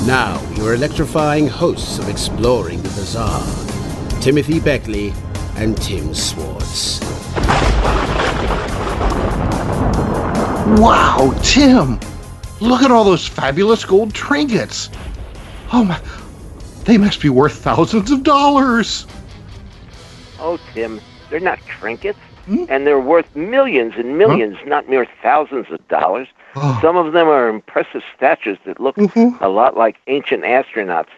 Now, your electrifying hosts of Exploring the Bizarre, Timothy Beckley and Tim Swartz. Wow, Tim! Look at all those fabulous gold trinkets! Oh my, they must be worth thousands of dollars! Oh, Tim, they're not trinkets, and they're worth millions and millions, not mere thousands of dollars. Oh. Some of them are impressive statues that look a lot like ancient astronauts.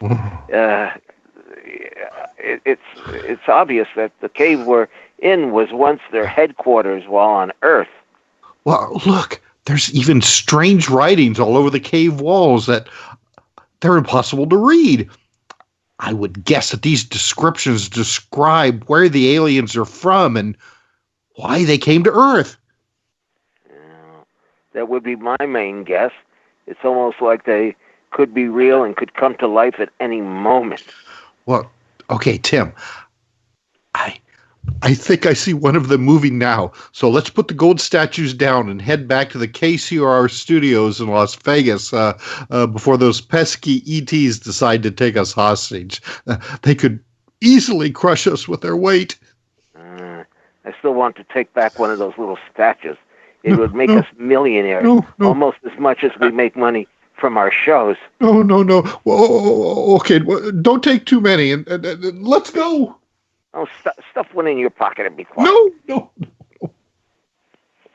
It's obvious that the cave we're in was once their headquarters while on Earth. Well, look, there's even strange writings all over the cave walls that they're impossible to read. I would guess that these descriptions describe where the aliens are from and why they came to Earth. That would be my main guess. It's almost like they could be real and could come to life at any moment. Well, okay, Tim, I think I see one of them moving now. So let's put the gold statues down and head back to the KCR studios in Las Vegas before those pesky ETs decide to take us hostage. They could easily crush us with their weight. I still want to take back one of those little statues. It would make us millionaires, almost as much as we make money from our shows. No. Well, okay, well, don't take too many, and let's go. Oh, stuff one in your pocket and be quiet. No.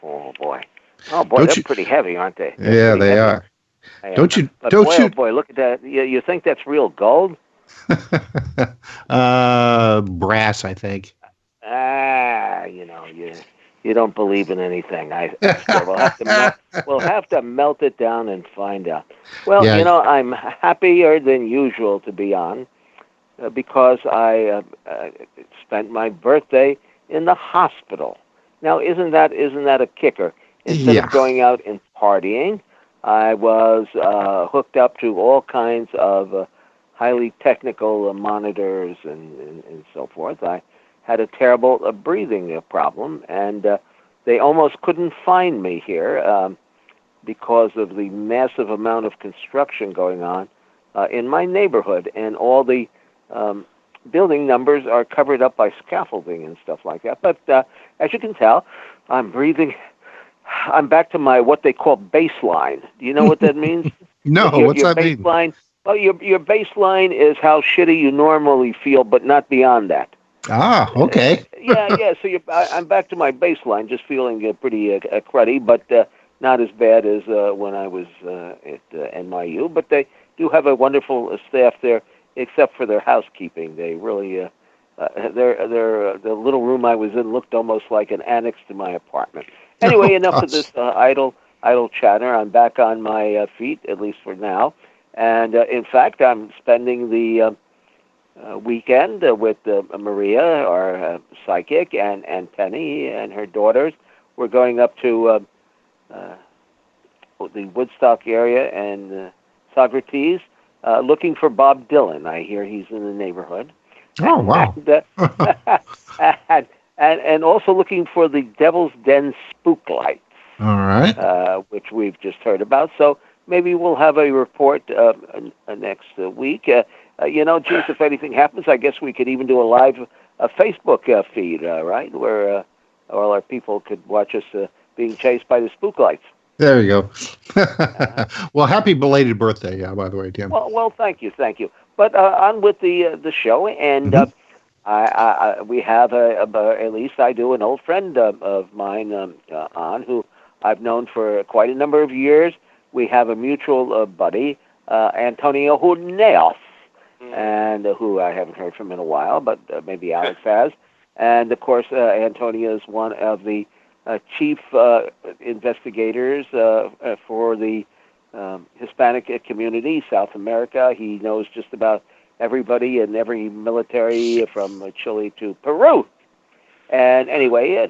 Oh, boy. They're pretty heavy, aren't they? Yeah, they are. Don't you? Oh, boy, look at that. You think that's real gold? Brass, I think. You don't believe in anything. We'll have to melt it down and find out. Well, Yeah. I'm happier than usual to be on because I spent my birthday in the hospital. Now, isn't that a kicker? Instead of going out and partying, I was hooked up to all kinds of highly technical monitors and so forth. I had a terrible breathing problem, and they almost couldn't find me here because of the massive amount of construction going on in my neighborhood, and all the building numbers are covered up by scaffolding and stuff like that. But as you can tell, I'm breathing. I'm back to my what they call baseline. Do you know what that means? No, what's that mean? Well, your baseline is how shitty you normally feel, but not beyond that. Ah, okay. Yeah. So I'm back to my baseline, just feeling pretty cruddy, but not as bad as when I was at NYU. But they do have a wonderful staff there, except for their housekeeping. They really, the little room I was in looked almost like an annex to my apartment. Anyway, enough of this idle chatter. I'm back on my feet, at least for now. And in fact, I'm spending the weekend with Maria, our psychic, and Penny and her daughters. We're going up to the Woodstock area and Socrates, looking for Bob Dylan. I hear he's in the neighborhood. Oh, wow. And also looking for the Devil's Den spook lights. All right. Which we've just heard about. So maybe we'll have a report next week. Geez, if anything happens, I guess we could even do a live Facebook feed, right? Where all our people could watch us being chased by the spook lights. There you go. Well, happy belated birthday, by the way, Tim. Well, thank you. But on with the show, and we have at least I do, an old friend of mine on who I've known for quite a number of years. We have a mutual buddy, Antonio Huneos, and who I haven't heard from in a while, but maybe Alex has. And, of course, Antonio is one of the chief investigators for the Hispanic community, South America. He knows just about everybody in every military from Chile to Peru. And anyway,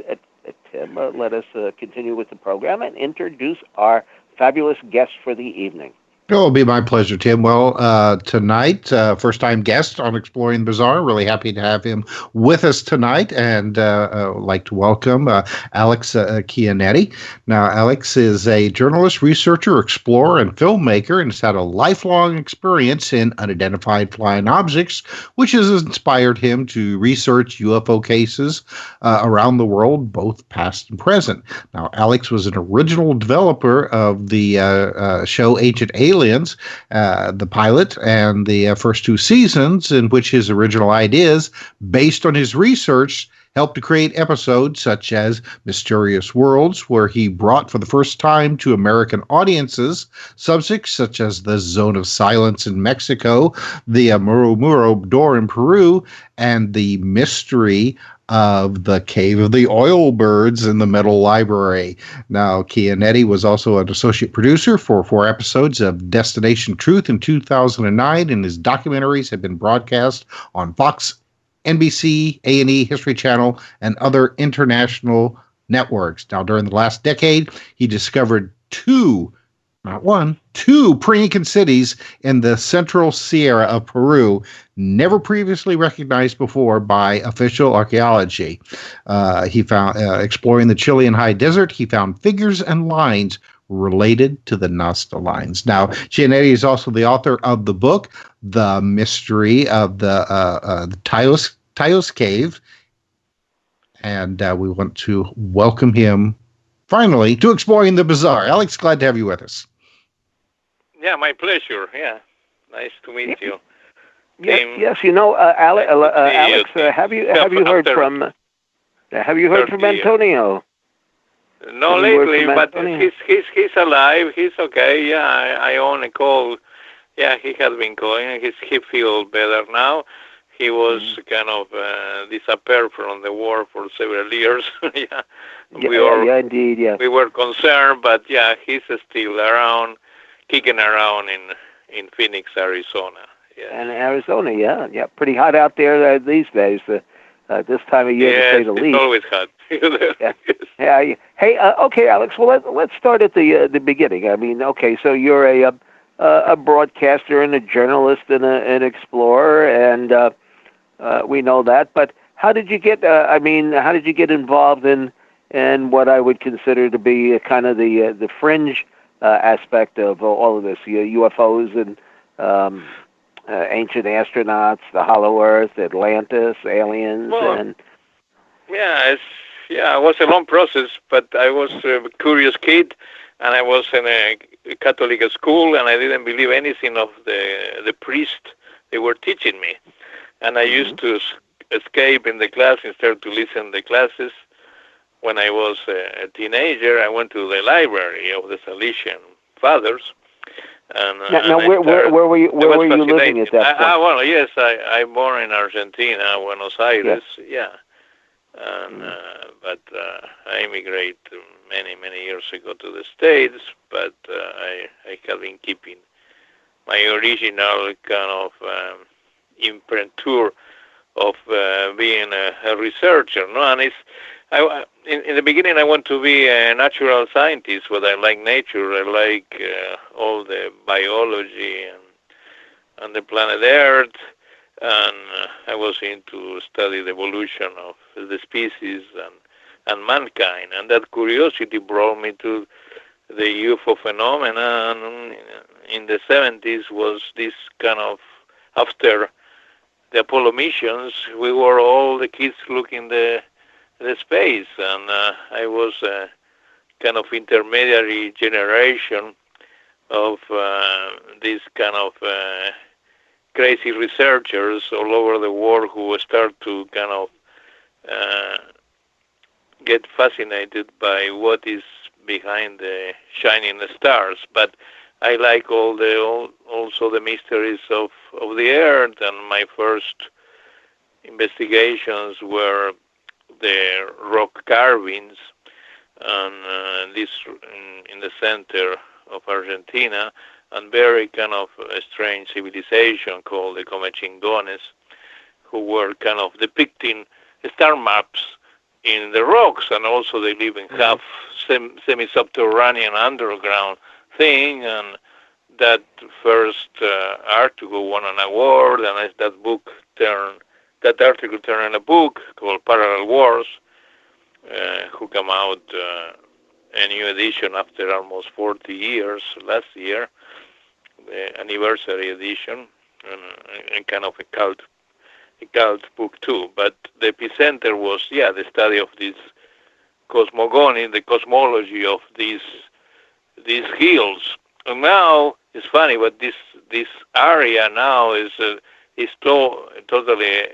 Tim, let us continue with the program and introduce our fabulous guest for the evening. It'll be my pleasure, Tim. Well, tonight, first-time guest on Exploring the Bizarre. Really happy to have him with us tonight, and like to welcome Alex Chionetti. Now, Alex is a journalist, researcher, explorer, and filmmaker, and has had a lifelong experience in unidentified flying objects, which has inspired him to research UFO cases around the world, both past and present. Now, Alex was an original developer of the show Ancient Aliens, the pilot, and the first two seasons, in which his original ideas, based on his research, helped to create episodes such as Mysterious Worlds, where he brought for the first time to American audiences subjects such as the Zone of Silence in Mexico, the Muro Door in Peru, and the mystery of the Cave of the Oil Birds in the Metal Library. Now, Chionetti was also an associate producer for 4 episodes of Destination Truth in 2009, and his documentaries have been broadcast on Fox, NBC, A&E, History Channel, and other international networks. Now, during the last decade, he discovered two pre-Incan cities in the Central Sierra of Peru, never previously recognized before by official archaeology. He found, exploring the Chilean high desert, he found figures and lines related to the Nazca lines. Now, Chionetti is also the author of the book, The Mystery of the Taos Cave, and we want to welcome him finally to Exploring the Bizarre. Alex, glad to have you with us. Yeah, my pleasure. Yeah, nice to meet you. Yes. You know, Alex. Have you heard from Antonio? No, lately, but he's alive. He's okay. Yeah, I only called. Yeah, he has been calling. He feels better now. He was kind of disappeared from the war for several years. Yeah, indeed. Yeah, we were concerned, but yeah, he's still around, kicking around in Phoenix, Arizona. Yeah. And Arizona, yeah, pretty hot out there these days. This time of year, to say the least. It's always hot. Yeah. Hey, okay, Alex. Well, let's start at the beginning. I mean, okay, so you're a broadcaster and a journalist and an explorer, and we know that. But how did you get? How did you get involved in what I would consider to be kind of the fringe aspect of all of this? UFOs and ancient astronauts, the Hollow Earth, Atlantis, aliens, and it was a long process, but I was a curious kid, and I was in a Catholic school, and I didn't believe anything of the priest they were teaching me, and I used to escape in the class instead to listen to the classes. When I was a teenager, I went to the library of the Salesian Fathers. And where were you living at that point? Well, yes, I'm born in Argentina, Buenos Aires. Yeah, and but I immigrated many years ago to the States. But I have been keeping my original kind of imprimatur of being a researcher. No, and it's in the beginning, I want to be a natural scientist, but I like nature. I like all the biology and the planet Earth, and I was into study the evolution of the species and mankind. And that curiosity brought me to the UFO phenomenon. In the 70s was this kind of, after the Apollo missions, we were all the kids looking the space, and I was a kind of intermediary generation of these kind of crazy researchers all over the world who start to kind of get fascinated by what is behind the shining stars. But I like also the mysteries of the Earth, and my first investigations were the rock carvings and this in the center of Argentina, and very kind of a strange civilization called the Comechingones, who were kind of depicting star maps in the rocks, and also they live in half semi-subterranean underground thing, and that first article won an award, and that article turned in a book called Parallel Wars, who came out a new edition after almost 40 years last year, the anniversary edition, and kind of a cult book too. But the epicenter was, the study of this cosmogony, the cosmology of these hills. And now it's funny, but this area now is totally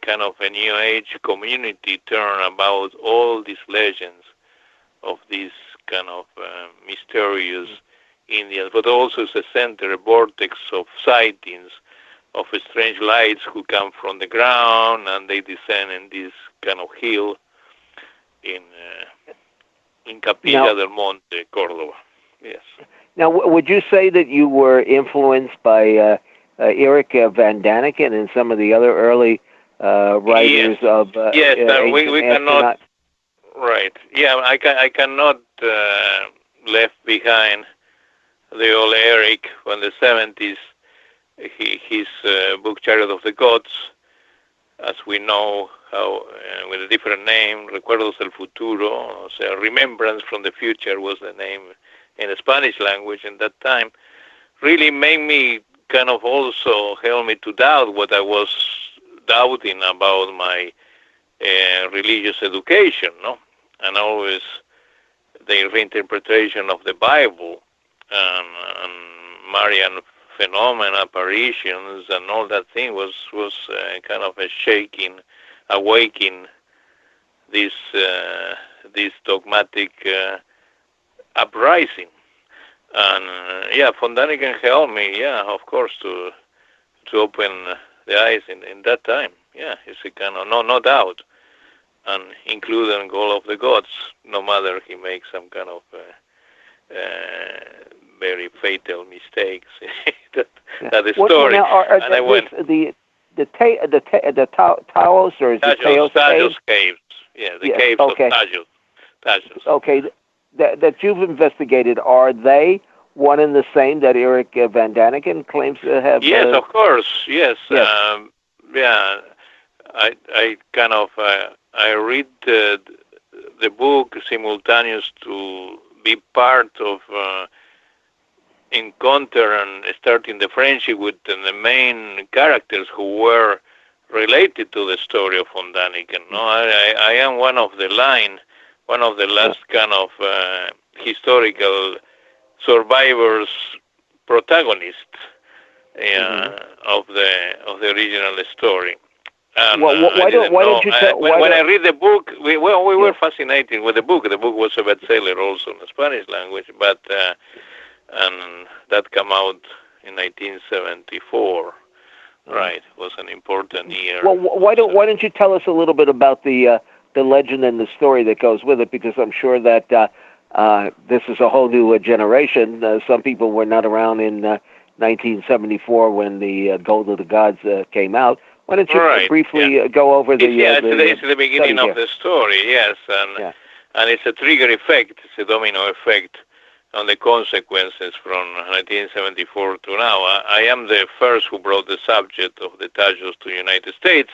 kind of a new age community turn about all these legends of these kind of mysterious Indians, but also it's a center, a vortex of sightings of strange lights who come from the ground and they descend in this kind of hill in Capilla del Monte, Córdoba. Yes. Now, would you say that you were influenced by Erich von Daniken and some of the other early writers of yes, we cannot. Right. Yeah, I cannot left behind the old Erich from the 70s. His book Chariot of the Gods, as we know, how with a different name, Recuerdos del Futuro, so Remembrance from the Future was the name in the Spanish language in that time, really made me kind of also help me to doubt what I was doubting about my religious education, no? And always the reinterpretation of the Bible and Marian phenomena, apparitions, and all that thing was kind of a shaking, awakening this dogmatic uprising. And von Daniken helped me, of course, to open the eyes in that time. Yeah, it's a kind of no doubt, and including all of the gods, no matter he makes some kind of very fatal mistakes. that is story. Now, and I went the Taos or is it Tajos caves? Yeah, the caves of Tajos. Okay, that you've investigated, are they one and the same that Erich von Daniken claims to have? Yes, of course. Yes. I kind of I read the book simultaneous to be part of encounter and starting the friendship with the main characters who were related to the story of von Daniken. No, I am one of the last kind of historical survivors, protagonists of the original story. And, why don't you tell? When I read the book, we were fascinated with the book. The book was a bestseller also in the Spanish language, but and that came out in 1974. Right, it was an important year. Well, why don't you tell us a little bit about the legend and the story that goes with it? Because I'm sure that this is a whole new generation. Some people were not around in 1974 when the Gold of the Gods came out. Why don't you briefly go over the... it's the beginning of the story, yes, and it's a trigger effect, it's a domino effect on the consequences from 1974 to now. I am the first who brought the subject of the Tajos to the United States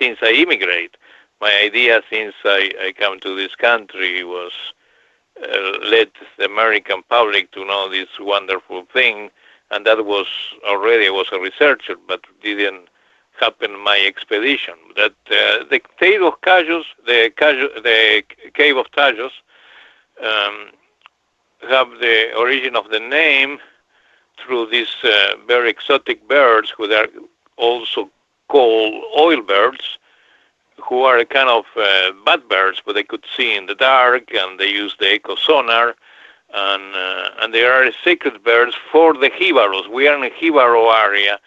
since I immigrate. My idea since I come to this country was let the American public to know this wonderful thing, and that was already, I was a researcher, but didn't happen in my expedition. That the cave of Tajos, the cave of Tajos, have the origin of the name through these very exotic birds who are also called oil birds, who are a kind of bat birds, but they could see in the dark, and they use the echo sonar, and they are sacred birds for the Jibaros. We are in a Jibaro area,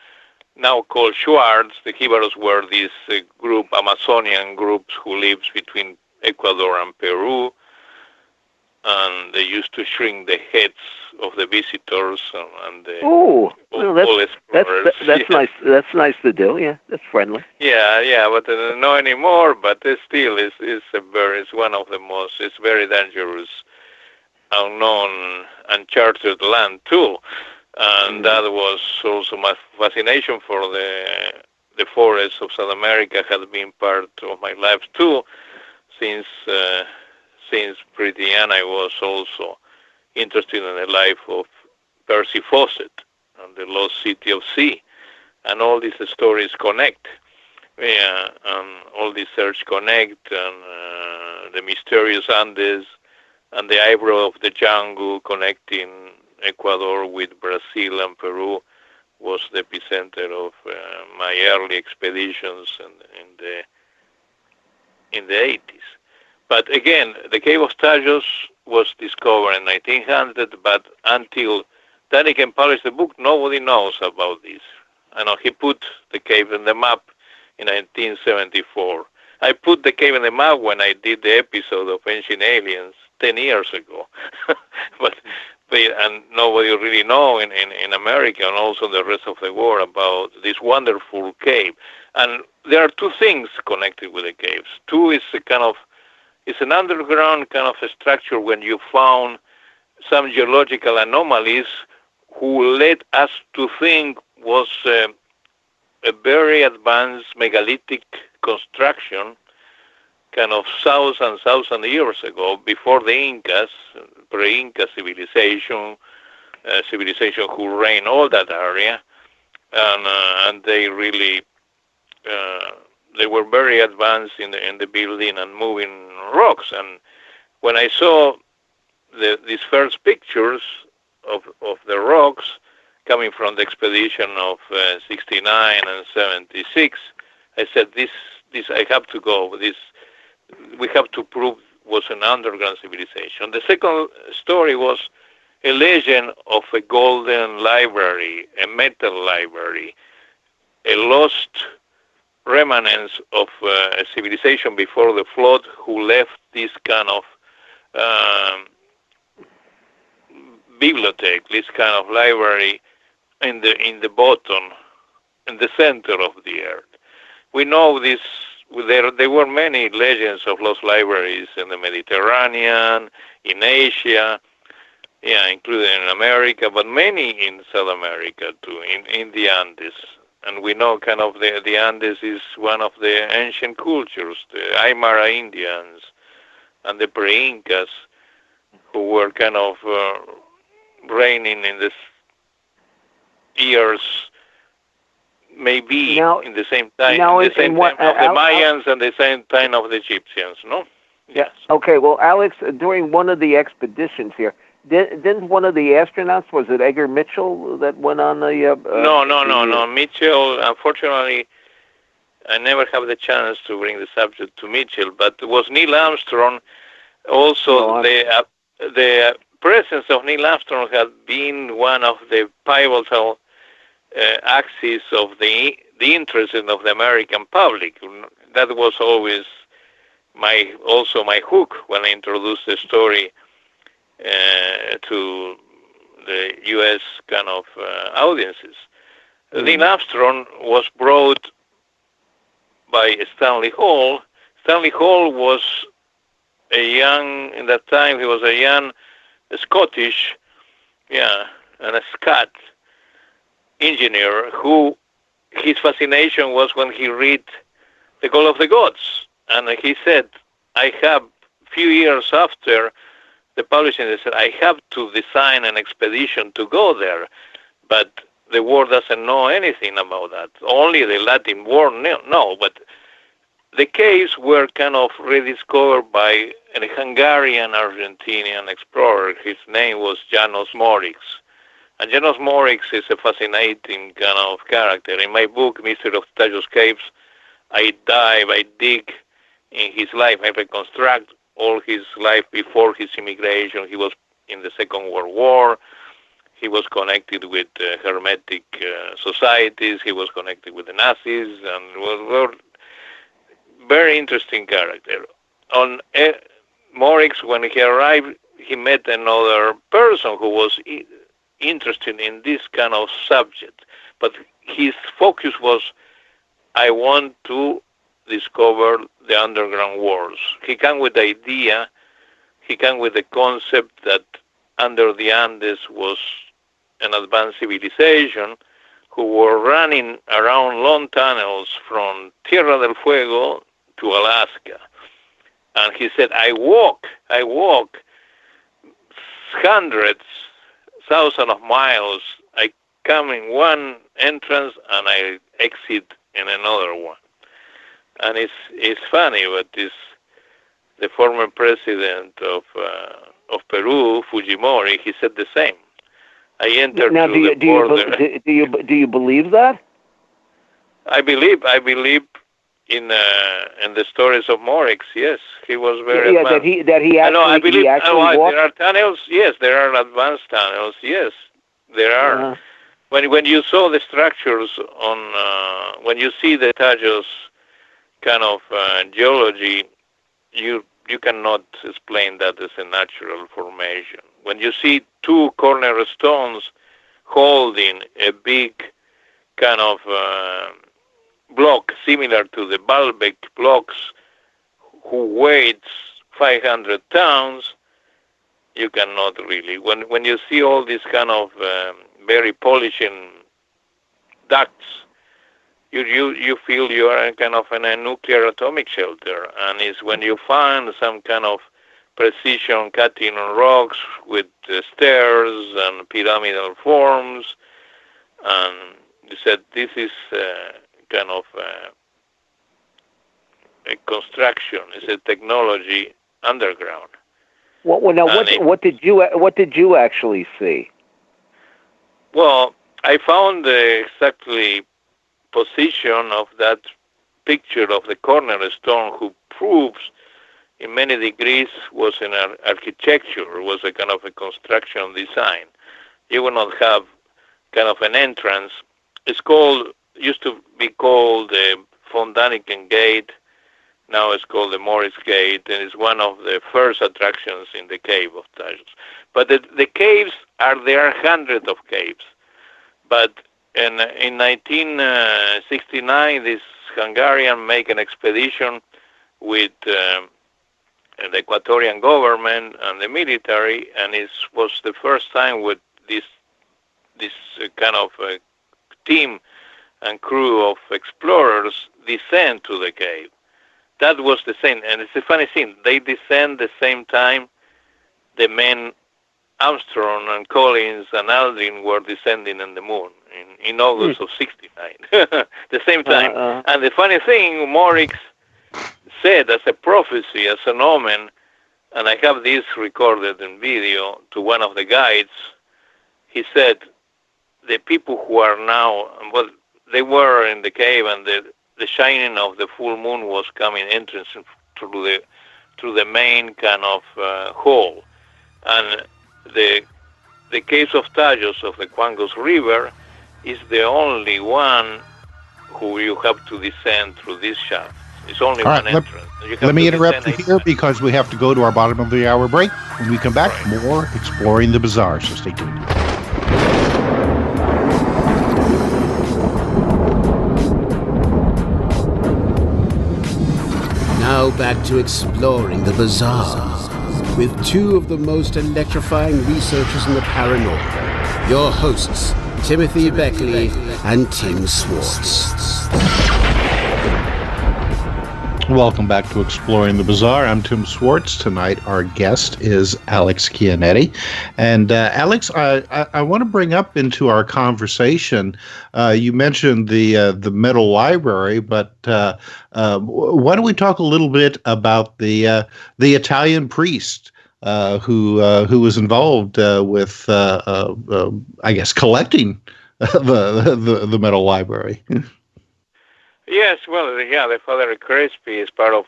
now called SWARTZ. The Jibaros were this group, Amazonian groups who lives between Ecuador and Peru, and they used to shrink the heads of the visitors and the that's nice. That's nice to do. Yeah, that's friendly. Yeah, but not anymore. But it still is it's one of the most. It's very dangerous, unknown, uncharted land too. And that was also my fascination for the forests of South America had been part of my life too. Since pretty young, I was also interested in the life of Percy Fawcett and the lost city of sea, and all these stories connect. Yeah, all these search connect, and the mysterious Andes, and the eyebrow of the jungle connecting Ecuador with Brazil and Peru was the epicenter of my early expeditions in the 80s. But again, the Cave of Tajos was discovered in 1900, but until Daniken published the book, nobody knows about this. I know he put the cave in the map in 1974. I put the cave in the map when I did the episode of Ancient Aliens 10 years ago. And nobody really know in America and also in the rest of the world about this wonderful cave. And there are two things connected with the caves. Two is it's an underground kind of a structure when you found some geological anomalies who led us to think was a very advanced megalithic construction kind of thousand years ago, before the Incas, pre-Inca civilization who reigned all that area, and they really they were very advanced in the building and moving rocks. And when I saw these first pictures of the rocks coming from the expedition of 69 and 76, I said, this I have to go. We have to prove was an underground civilization. The second story was a legend of a golden library, a metal library, a lost remnants of a civilization before the flood who left this kind of bibliothèque, this kind of library in the bottom, in the center of the earth. We know this. There were many legends of lost libraries in the Mediterranean, in Asia, including in America, but many in South America too, in the Andes. And we know kind of the Andes is one of the ancient cultures, the Aymara Indians and the pre-Incas, who were kind of reigning in this years, maybe now, in the same time, the Mayans and the same time of the Egyptians, no? Yes. Okay, well, Alex, during one of the expeditions here, didn't one of the astronauts, was it Edgar Mitchell, that went on the... No. Mitchell, unfortunately, I never have the chance to bring the subject to Mitchell, but it was Neil Armstrong. Also, the presence of Neil Armstrong had been one of the pivotal axis of the interest of the American public. That was always my hook when I introduced the story to the U.S. kind of audiences. Neil Armstrong was brought by Stanley Hall. Stanley Hall was in that time he was a young Scottish, and a Scot engineer who his fascination was when he read The Call of the Gods. And he said, I have, few years after the publishing, they said, I have to design an expedition to go there, but the world doesn't know anything about that. Only the Latin world know, but the caves were kind of rediscovered by a Hungarian-Argentinian explorer. His name was Janos Morix. And Janos Morix is a fascinating kind of character. In my book, Mystery of Tajos Caves, I dig in his life. I reconstruct all his life before his immigration. He was in the Second World War. He was connected with Hermetic societies. He was connected with the Nazis, and was very interesting character. On Morix, when he arrived, he met another person who was interested in this kind of subject, but his focus was, I want to discover the underground worlds. He came with the idea, he came with the concept that under the Andes was an advanced civilization who were running around long tunnels from Tierra del Fuego to Alaska. And he said, I walk hundreds, thousands of miles. I come in one entrance and I exit in another one. And it's funny, but the former president of Peru, Fujimori, he said the same. I entered now, through the border. Do you believe that? I believe in the stories of Morix. Yes, he was very advanced. that he actually. I believe. He actually walked? There are tunnels. Yes, there are advanced tunnels. Yes, there are. When you saw the structures on, when you see the Tajos kind of geology, you cannot explain that as a natural formation. When you see two cornerstones holding a big kind of block similar to the Baalbek blocks, who weighs 500 tons, you cannot really. When you see all these kind of very polishing ducts, you feel you are kind of in a nuclear atomic shelter. And it's when you find some kind of precision cutting on rocks with stairs and pyramidal forms, and you said this is kind of a construction, it's a technology underground. Well, now what did you actually see? Well, I found the exactly position of that picture of the cornerstone, who proves in many degrees was an architecture, was a kind of a construction design. You will not have kind of an entrance. It's used to be called the von Daniken Gate. Now it's called the Morris Gate, and it's one of the first attractions in the cave of Tajos. But the caves there are hundreds of caves. But in 1969, this Hungarian make an expedition with the Ecuadorian government and the military, and it was the first time with this kind of team and crew of explorers descend to the cave. That was the same, and it's a funny thing. They descend the same time the men Armstrong and Collins and Aldrin were descending on the moon in August of '69. The same time. And the funny thing, Morix said as a prophecy, as an omen, and I have this recorded in video to one of the guides. He said, the people who are now, well, they were in the cave, and the shining of the full moon was coming entrance through the main kind of hall. And the caves of Tajos of the Cuangos River is the only one who you have to descend through this shaft. It's only one entrance. Let me interrupt you here because we have to go to our bottom of the hour break. When we come back, more Exploring the Bizarre, so stay tuned. Now back to Exploring the Bizarre with two of the most electrifying researchers in the paranormal, your hosts, Timothy Beckley and Tim Swartz. Welcome back to Exploring the Bizarre. I'm Tim Swartz. Tonight our guest is Alex Chionetti. And Alex, I want to bring up into our conversation, you mentioned the metal library, but why don't we talk a little bit about the Italian priest who was involved with, I guess, collecting the metal library? Yes, well, the Father Crespi is part of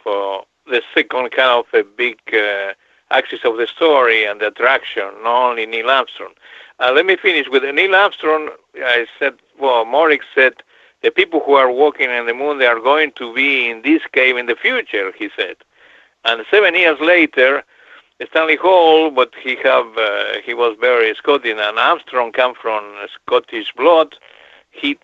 the second kind of a big axis of the story and the attraction, not only Neil Armstrong. Let me finish with Neil Armstrong. I said, well, Morix said, the people who are walking on the moon, they are going to be in this cave in the future, he said. And 7 years later, Stanley Hall, but he was very Scottish, and Armstrong come from Scottish blood. He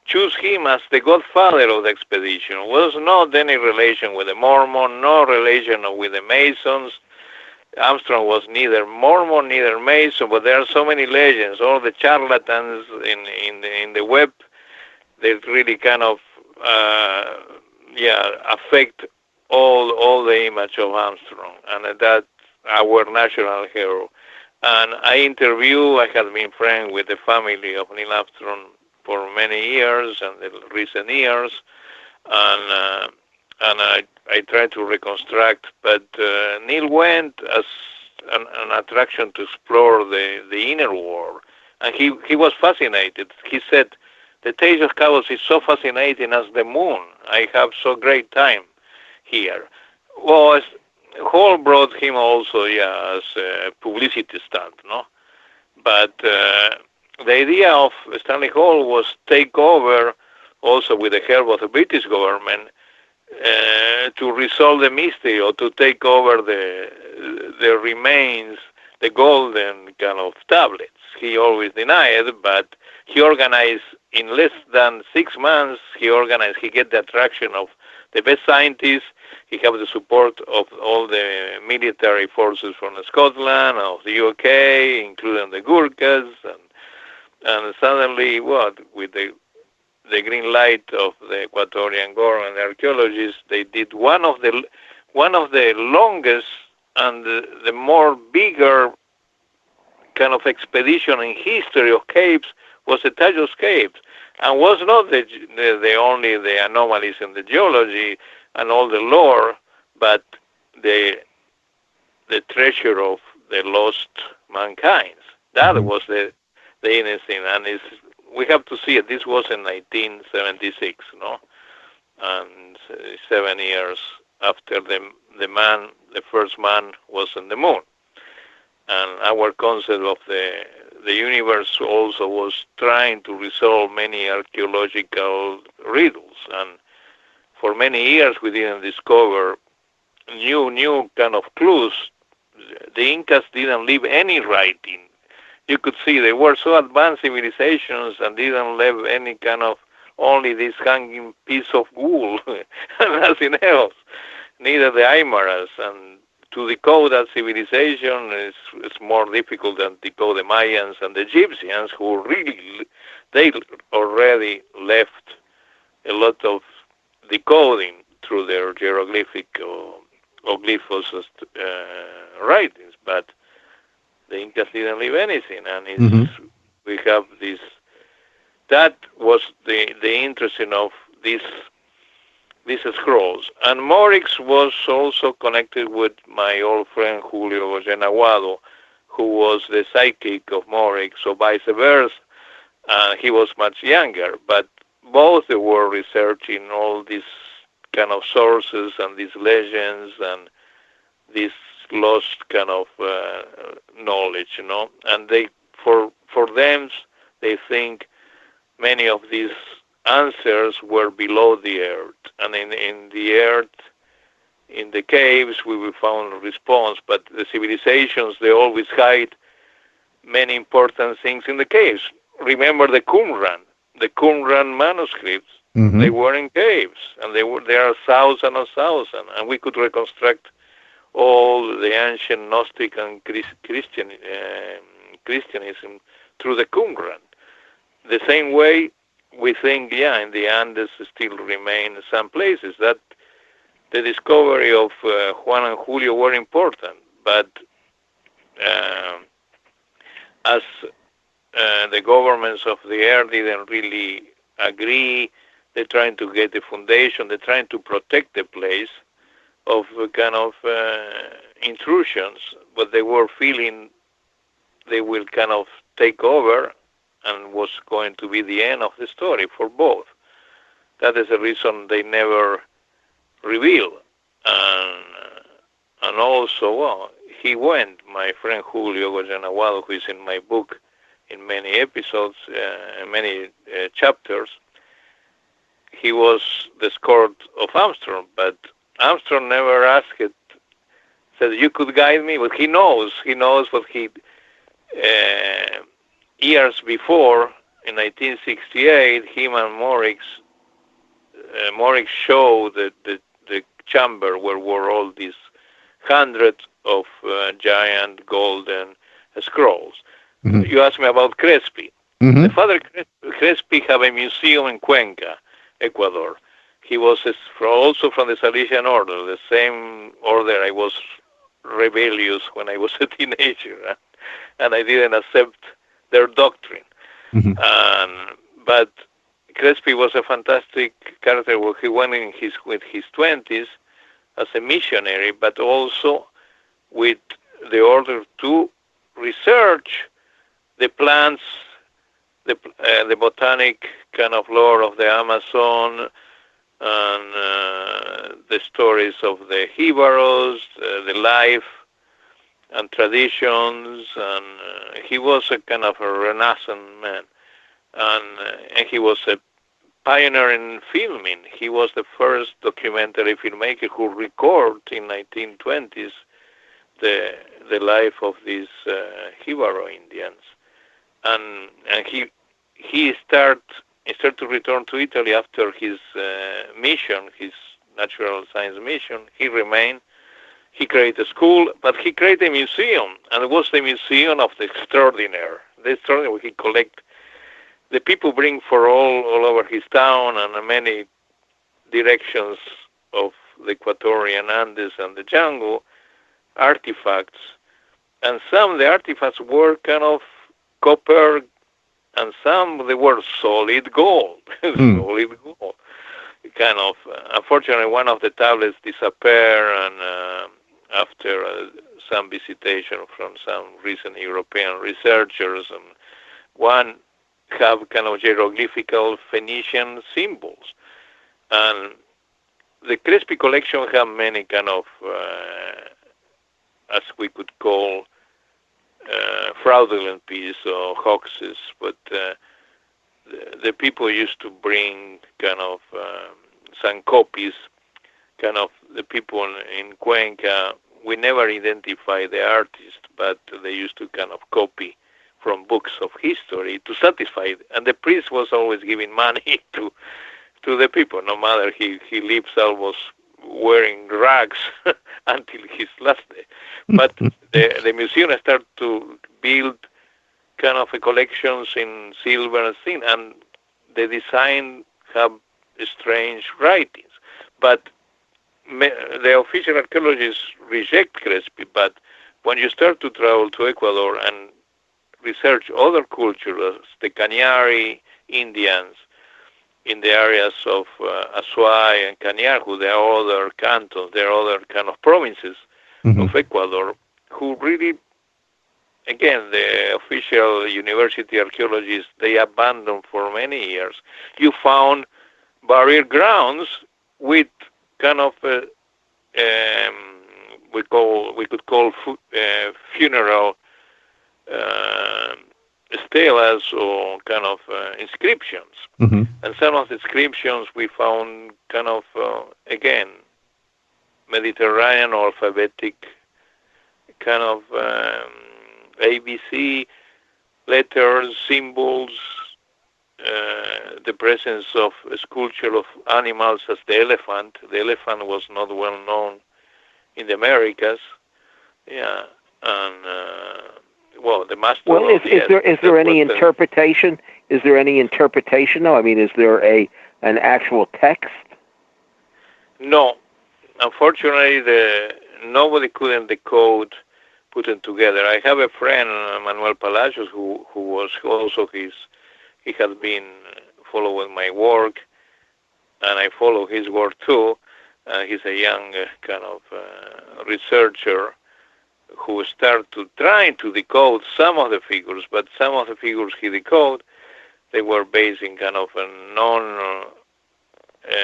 choose him as the godfather of the expedition. Was not any relation with the Mormon, no relation with the Masons, Armstrong was neither Mormon, neither Mason, but there are so many legends. All the charlatans in the web, they really kind of affect all the image of Armstrong, and that our national hero. And I had been friends with the family of Neil Armstrong for many years and the recent years, and I tried to reconstruct, but Neil went as an attraction to explore the inner world, and he was fascinated. He said, "The Tales of Chaos is so fascinating as the moon. I have so great time here." Well, Hall brought him also, as a publicity stunt, no? But the idea of Stanley Hall was take over, also with the help of the British government, to resolve the mystery, or to take over the remains, the golden kind of tablets. He always denied, but he organized in less than 6 months. He get the attraction of the best scientists. He have the support of all the military forces from Scotland, of the UK, including the Gurkhas, and suddenly, with the green light of the Ecuadorian government, the archaeologists, they did one of the longest and the more bigger kind of expedition in history of caves, was the Tajos Caves, and was not the only the anomalies in the geology and all the lore, but the treasure of the lost mankind. That was the innocent, and we have to see it. This was in 1976, no, and 7 years after the first man was on the moon. And our concept of the universe also was trying to resolve many archaeological riddles, and for many years we didn't discover new kind of clues. The Incas didn't leave any writing. You could see they were so advanced civilizations and didn't leave any kind of, only this hanging piece of wool and nothing else. Neither the Aymaras, and to decode that civilization is more difficult than decode the Mayans and the Egyptians, who really, they already left a lot of decoding through their hieroglyphic or glyphos writings, but the Incas didn't leave anything, and we have this. That was the interesting of these scrolls. And Morix was also connected with my old friend Julio Goyenaguado, who was the sidekick of Morix, or vice versa. He was much younger, but both were researching all these kind of sources and these legends and this lost kind of knowledge, you know. And they, for them, they think many of these answers were below the earth, and in the earth, in the caves, we will find a response. But the civilizations, they always hide many important things in the caves. Remember the Qumran manuscripts. They were in caves, and there are thousands and thousands, and we could reconstruct all the ancient Gnostic and Christianism through the Qumran. The same way, we think, in the Andes still remain some places that the discovery of Juan and Julio were important, but as the governments of the earth didn't really agree, they're trying to get the foundation, they're trying to protect the place of kind of intrusions, but they were feeling they will kind of take over, and was going to be the end of the story for both. That is the reason they never reveal. And also, he went, my friend Julio Goyenaguado, who is in my book in many episodes, many chapters, he was the escort of Armstrong, but Armstrong never asked it, said, you could guide me, but he knows what he... years before, in 1968, him and Morix showed the chamber where were all these hundreds of giant golden scrolls. Mm-hmm. You asked me about Crespi. Mm-hmm. The father Crespi have a museum in Cuenca, Ecuador. He was also from the Salesian order, the same order I was rebellious when I was a teenager, and I didn't accept their doctrine. Mm-hmm. But Crespi was a fantastic character where he went with his 20s as a missionary, but also with the order to research the plants, the botanic kind of lore of the Amazon, and the stories of the Jibaros, the life and traditions, and he was a kind of a Renaissance man, and he was a pioneer in filming. He was the first documentary filmmaker who recorded in 1920s the life of these Jibaro Indians, and he started to return to Italy after his mission, his natural science mission. He remained. He created a school, but he created a museum, and it was the Museum of the Extraordinary. The extraordinary, he collect the people bring for all over his town and many directions of the Equatorian Andes and the jungle artifacts, and some of the artifacts were kind of copper, and some they were solid gold, solid gold. Kind of, unfortunately, one of the tablets disappeared, and after some visitation from some recent European researchers, and one have kind of hieroglyphical Phoenician symbols. And the Crespi collection have many kind of, as we could call, fraudulent pieces or hoaxes, but the people used to bring kind of some copies, kind of the people in Cuenca. We never identify the artist, but they used to kind of copy from books of history to satisfy, and the priest was always giving money to the people, no matter he lives almost wearing rags until his last day. But the museum started to build kind of a collections in silver and tin, and the design have strange writings. But the official archaeologists reject Crespi, but when you start to travel to Ecuador and research other cultures, the Cañari Indians in the areas of Azuay and Cañar, who there are other cantons, there are other kind of provinces of Ecuador, who really, again, the official university archaeologists, they abandoned for many years. You found burial grounds with kind of we could call funeral stelas or kind of inscriptions. And some of the inscriptions we found kind of, again, Mediterranean alphabetic kind of ABC letters, symbols, the presence of a sculpture of animals as the elephant. The elephant was not well known in the Americas. Yeah, and well, the master. Well, is there any interpretation? Is there any interpretation? No, I mean, is there an actual text? No, unfortunately, nobody couldn't decode, put it together. I have a friend, Manuel Palacios, who was also he has been following my work, and I follow his work too. He's a young kind of researcher who started to try to decode some of the figures, but some of the figures he decoded, they were based in kind of a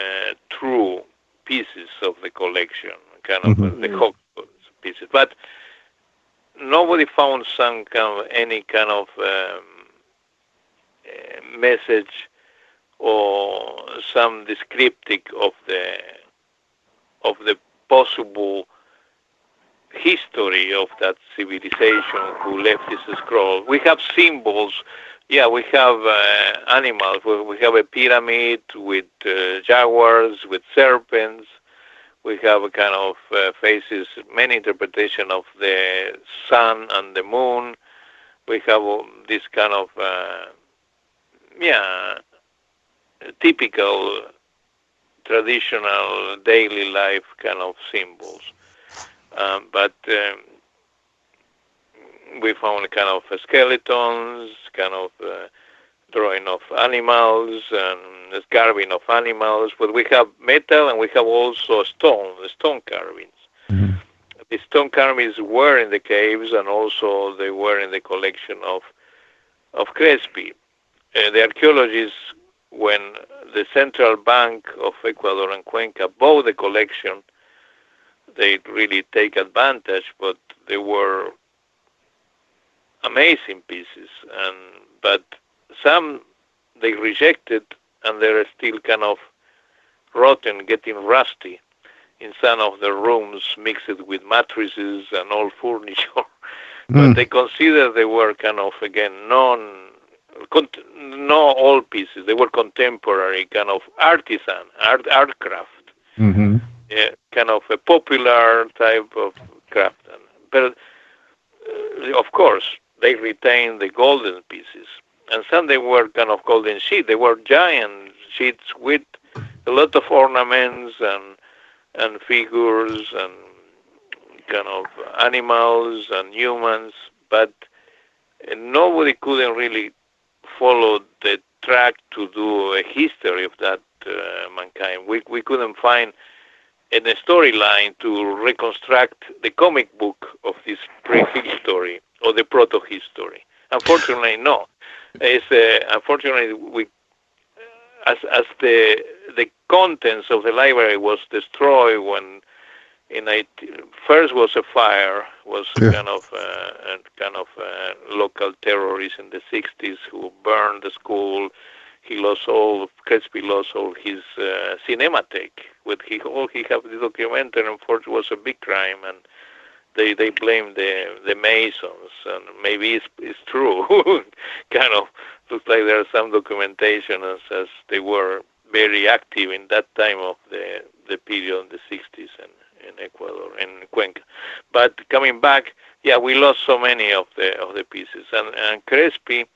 non-true pieces of the collection, kind of the hoax pieces. But nobody found any kind of message or some descriptive of the possible history of that civilization who left this scroll. We have symbols. Yeah, we have animals. We have a pyramid with jaguars, with serpents, We have a kind of faces, many interpretation of the sun and the moon. We have this kind of, typical, traditional, daily life kind of symbols. But we found kind of skeletons, kind of drawing of animals and carving of animals. But we have metal and we have also stone carvings. Mm-hmm. The stone carvings were in the caves, and also they were in the collection of Crespi. The archaeologists, when the Central Bank of Ecuador and Cuenca bought the collection, they really take advantage, but they were amazing pieces. But some they rejected, and they're still kind of rotten, getting rusty in some of the rooms, mixed with mattresses and old furniture. But they consider they were kind of, again, not old pieces. They were contemporary, kind of artisan, art craft. Mm-hmm. Yeah, kind of a popular type of craft. But, of course, they retained the golden pieces. And some they were kind of golden sheets. They were giant sheets with a lot of ornaments and figures and kind of animals and humans, but nobody couldn't really follow the track to do a history of that mankind. We couldn't find a storyline to reconstruct the comic book of this prehistory or the proto-history. Unfortunately, no. Unfortunately, as the contents of the library was destroyed when first was a fire, was kind of local terrorists in the 60s who burned the school. Crespi lost all his cinematheque. All he had the documentary, unfortunately, was a big crime, and they blamed the Masons, and maybe it's true. Kind of looks like there's some documentation as they were very active in that time of the period in the 60s in Ecuador, in Cuenca. But coming back, we lost so many of the pieces. And Crespi,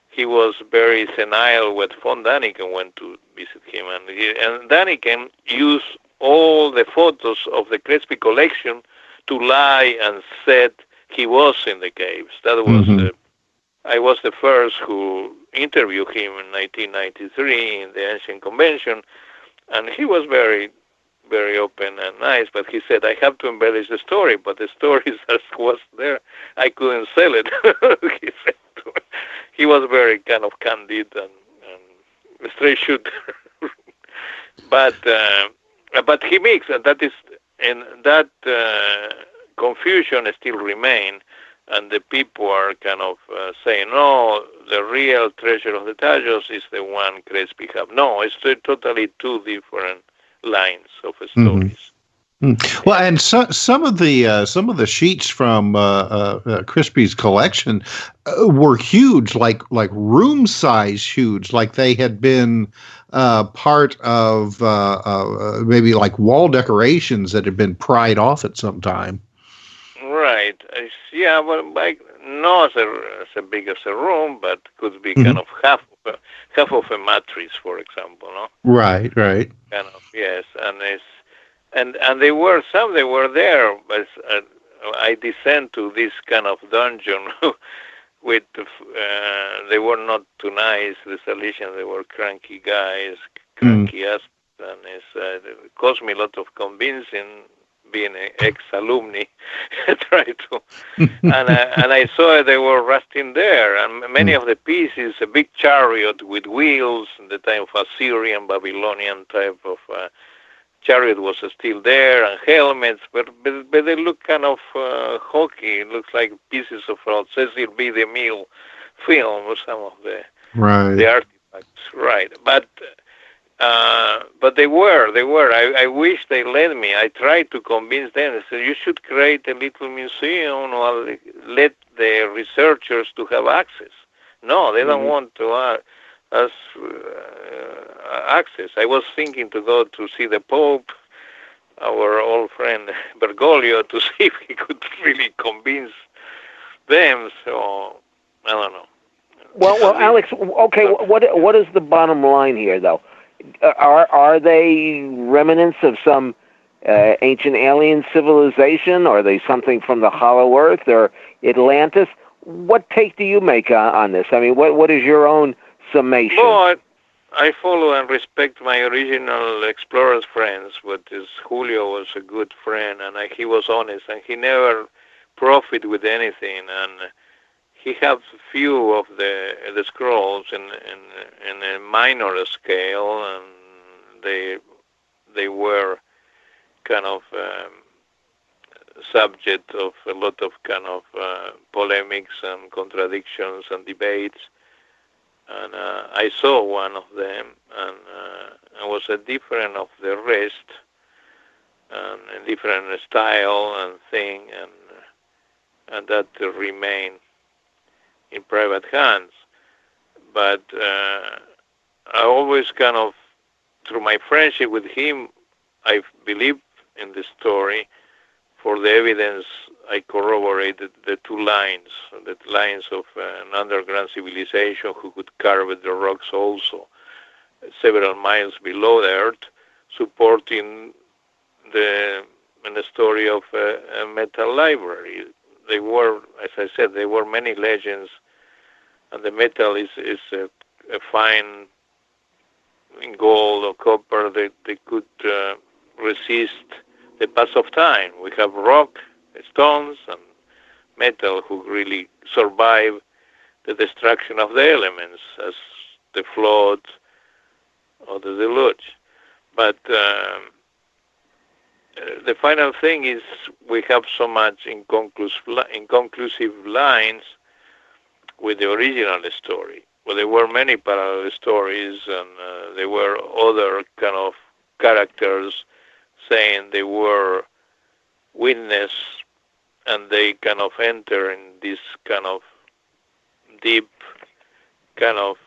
he was very senile when von Daniken went to visit him. And Daniken used all the photos of the Crespi collection to lie and said he was in the caves. That was I was the first who interviewed him in 1993 in the Ancient Convention, and he was very, very open and nice, but he said, I have to embellish the story, but the story as was there, I couldn't sell it. He said to me. He was very kind of candid and straight shooter. But he mixed, and that confusion still remains. And the people are kind of saying, no, the real treasure of the Tajos is the one Crespi have. No, it's totally two different lines of stories. Well, and some of the sheets from Crespi's collection were huge, like room size huge, like they had been part of maybe like wall decorations that had been pried off at some time. Right. Well, not as big as a room, but could be kind of half of a mattress, for example. No. Right. Kind of, yes, and they were there, but I descend to this kind of dungeon with they were not too nice. The Salesians, they were cranky guys, cranky ass, and it cost me a lot of convincing. Being an ex-alumni, try to, and I saw they were rusting there, and many of the pieces, a big chariot with wheels, in the time of Assyrian, Babylonian type of chariot was still there, and helmets, but they look kind of hokey. It looks like pieces of Cecil B. DeMille film or some of the artifacts, right? But they were. I wish they let me. I tried to convince them. I said, you should create a little museum or let the researchers to have access. No, they don't want to access. I was thinking to go to see the Pope our old friend Bergoglio to see if he could really convince them. So I don't know. Well, Alex. Okay, what is the bottom line here, though? Are they remnants of some ancient alien civilization? Are they something from the Hollow Earth or Atlantis? What take do you make on this? I mean, what is your own summation? Well, I follow and respect my original explorers friends, but Julio was a good friend, and he was honest, and he never profited with anything, and he had few of the scrolls in a minor scale, and they were kind of subject of a lot of kind of polemics and contradictions and debates. And I saw one of them, and it was a different of the rest, and a different style and thing, and that remained in private hands. But I always kind of, through my friendship with him, I believed in the story. For the evidence, I corroborated the two lines, the lines of an underground civilization who could carve the rocks also several miles below the earth, supporting the story of a metal library. They were, as I said, there were many legends, and the metal is a fine in gold or copper that they could resist the pass of time. We have rock, stones, and metal who really survive the destruction of the elements, as the flood or the deluge. But the final thing is we have so much inconclusive lines with the original story. Well, there were many parallel stories, and there were other kind of characters saying they were witness, and they kind of enter in this kind of deep kind of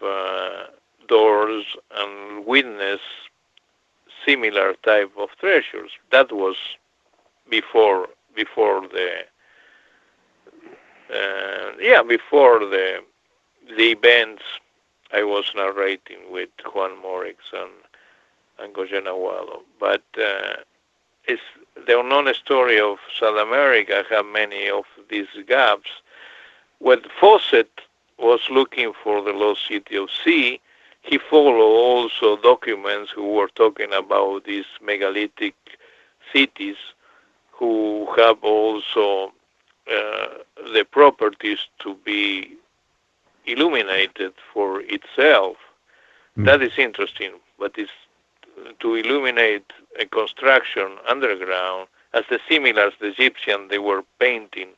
doors and witness similar type of treasures. That was before the events I was narrating with Juan Morix and Goyena Wallo. But it's the unknown story of South America have many of these gaps. When Fawcett was looking for the lost city of C, he followed also documents who were talking about these megalithic cities who have also the properties to be illuminated for itself. That is interesting, but it's to illuminate a construction underground, as the similar as the Egyptian they were painting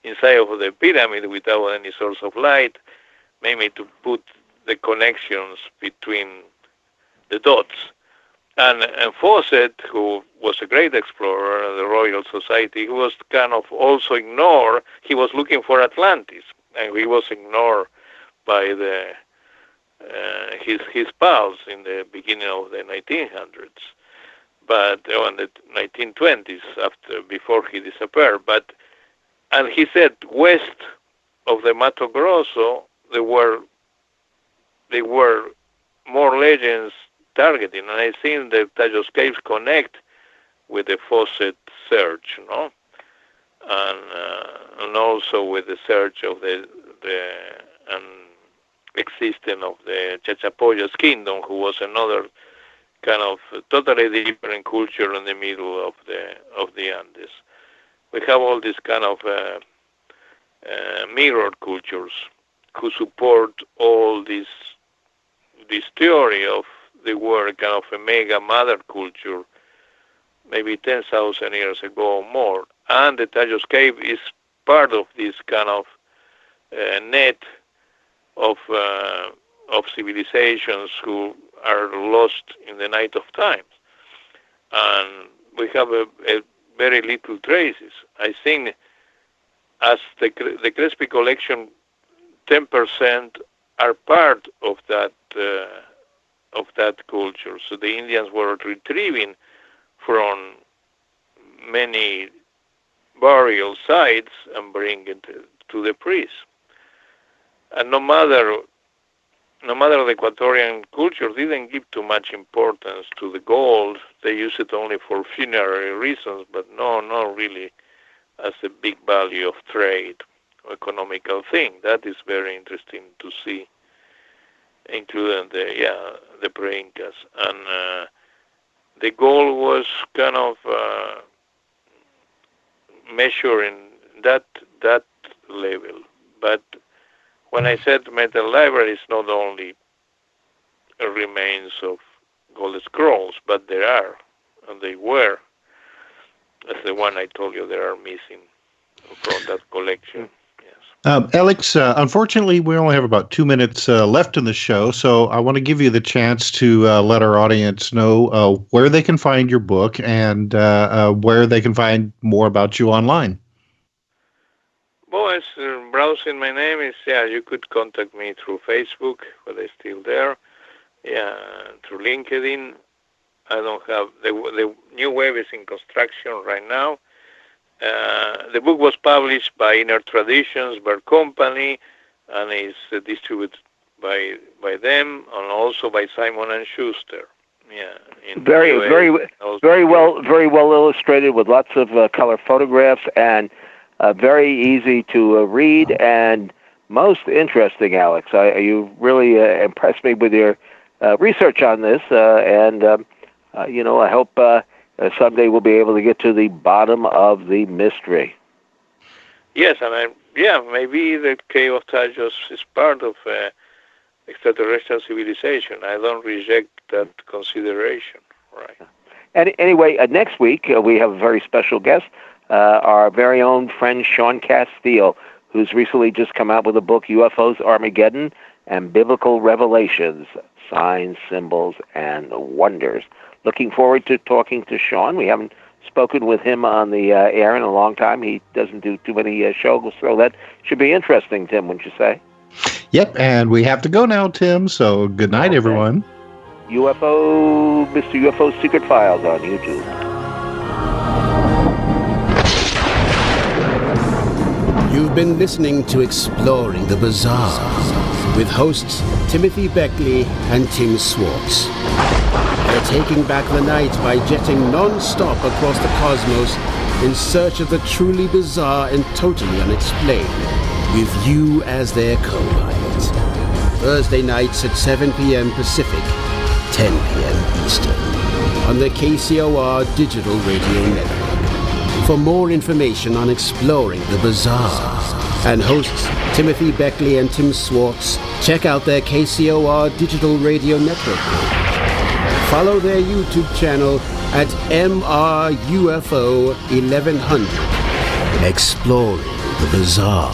inside of the pyramid without any source of light, maybe to put the connections between the dots. And Fawcett, who was a great explorer of the Royal Society, he was kind of also ignored. He was looking for Atlantis, and he was ignored by his pals in the beginning of the 1900s, but in the 1920s, before he disappeared. And he said west of the Mato Grosso there were more legends targeting, and I think the Tajos Caves connect with the Fawcett search, no, and also with the search of the existence of the Chachapoyas kingdom, who was another kind of totally different culture in the middle of the Andes. We have all these kind of mirror cultures who support all this theory of the word kind of a mega mother culture, maybe 10,000 years ago or more. And the Tajos Cave is part of this kind of net of civilizations who are lost in the night of time. And we have a very little traces. I think as the Crespi collection, 10% are part of that culture. So the Indians were retrieving from many burial sites and bring it to the priest. And no matter the Ecuadorian culture didn't give too much importance to the gold. They use it only for funerary reasons, but not really as a big value of trade or economical thing. That is very interesting to see, including the pre-Incas. And the gold was kind of measuring that level. But when I said metal library, it's not only remains of gold scrolls, but there are, and they were, as the one I told you, there are missing from that collection. Yes. Alex, unfortunately, we only have about 2 minutes left in the show, so I want to give you the chance to let our audience know where they can find your book and where they can find more about you online. Well, as browsing my name is, you could contact me through Facebook, but it's still there. Through LinkedIn. I don't have, the new web is in construction right now. The book was published by Inner Traditions, Bear Company, and is distributed by them, and also by Simon and Schuster. Very well illustrated with lots of color photographs and very easy to read and most interesting, Alex. You really impressed me with your research on this, and I hope someday we'll be able to get to the bottom of the mystery. Yes, and maybe the Cave of Tajos is part of extraterrestrial civilization. I don't reject that consideration. Right. And anyway, next week we have a very special guest, our very own friend Sean Castile, who's recently just come out with a book, UFOs, Armageddon, and Biblical Revelations, Signs, Symbols, and Wonders. Looking forward to talking to Sean. We haven't spoken with him on the air in a long time. He doesn't do too many shows, so that should be interesting, Tim, wouldn't you say? Yep, and we have to go now, Tim, so good night, everyone. Mr. UFO Secret Files on YouTube. You've been listening to Exploring the Bizarre with hosts Timothy Beckley and Tim Swartz. They're taking back the night by jetting non-stop across the cosmos in search of the truly bizarre and totally unexplained, with you as their co-pilot. Thursday nights at 7 p.m. Pacific, 10 p.m. Eastern, on the KCOR Digital Radio Network. For more information on Exploring the Bizarre and hosts Timothy Beckley and Tim Swartz, check out their KCOR Digital Radio Network page. Follow their YouTube channel at MRUFO 1100. Exploring the Bizarre.